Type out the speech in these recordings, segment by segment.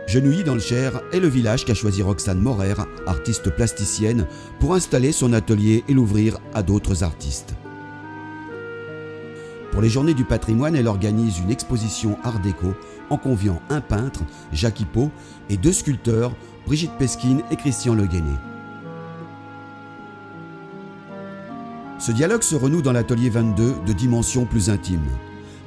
Genouilly dans le Cher est le village qu'a choisi Roxane Morer, artiste plasticienne, pour installer son atelier et l'ouvrir à d'autres artistes. Pour les Journées du patrimoine, elle organise une exposition art déco en conviant un peintre, Jacques Hippot, et deux sculpteurs, Brigitte Pesquine et Christian Le Guéné. Ce dialogue se renoue dans l'atelier 22 de dimensions plus intimes.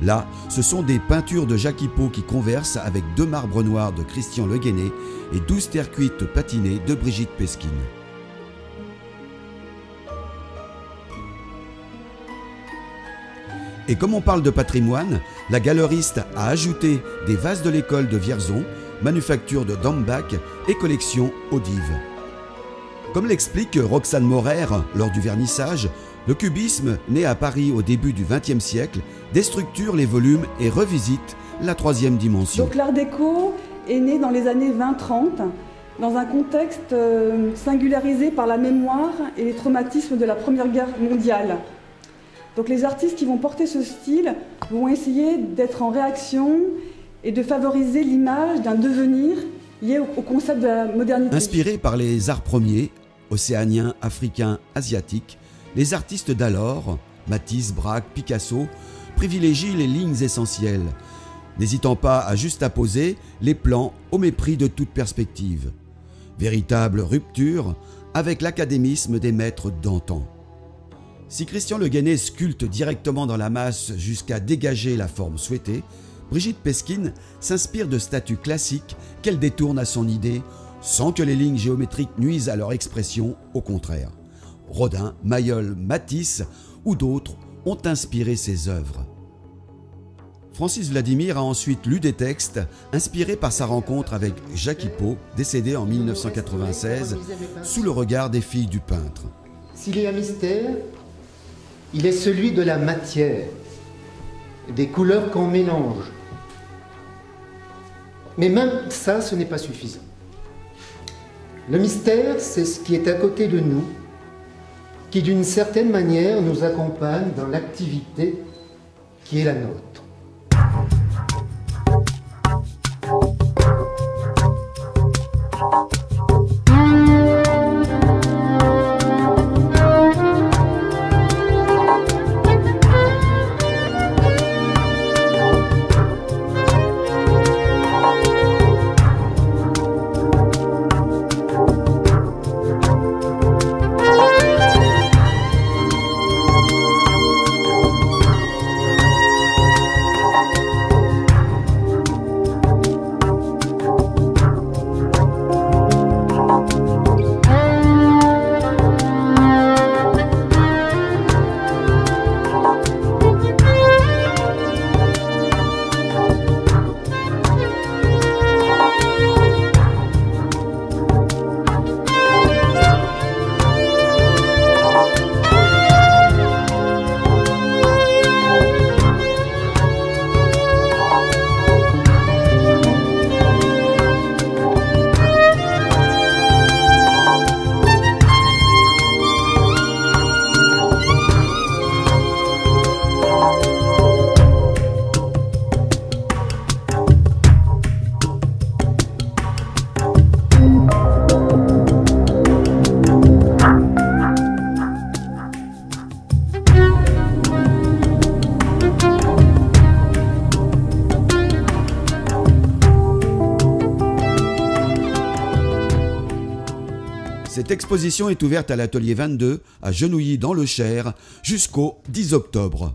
Là, ce sont des peintures de Jacques Hippot qui conversent avec deux marbres noirs de Christian Le Guéné et 12 terres cuites patinées de Brigitte Pesquine. Et comme on parle de patrimoine, la galeriste a ajouté des vases de l'école de Vierzon, manufacture de Dambach et collection Odive. Comme l'explique Roxane Morer lors du vernissage, le cubisme, né à Paris au début du XXe siècle, déstructure les volumes et revisite la troisième dimension. Donc l'art déco est né dans les années 20-30, dans un contexte singularisé par la mémoire et les traumatismes de la Première Guerre mondiale. Donc les artistes qui vont porter ce style vont essayer d'être en réaction et de favoriser l'image d'un devenir lié au concept de la modernité. Inspirés par les arts premiers, océaniens, africains, asiatiques, les artistes d'alors, Matisse, Braque, Picasso, privilégient les lignes essentielles, n'hésitant pas à juxtaposer les plans au mépris de toute perspective. Véritable rupture avec l'académisme des maîtres d'antan. Si Christian Le Guéné sculpte directement dans la masse jusqu'à dégager la forme souhaitée, Brigitte Pesquine s'inspire de statues classiques qu'elle détourne à son idée, sans que les lignes géométriques nuisent à leur expression, au contraire. Rodin, Mayol, Matisse ou d'autres ont inspiré ses œuvres. Francis Vladimir a ensuite lu des textes inspirés par sa rencontre avec Jacques Hippot, décédé en 1996, sous le regard des filles du peintre. S'il est un mystère, il est celui de la matière, des couleurs qu'on mélange. Mais même ça, ce n'est pas suffisant. Le mystère, c'est ce qui est à côté de nous, qui d'une certaine manière nous accompagne dans l'activité qui est la nôtre. Cette exposition est ouverte à l'atelier 22 à Genouilly dans le Cher jusqu'au 10 octobre.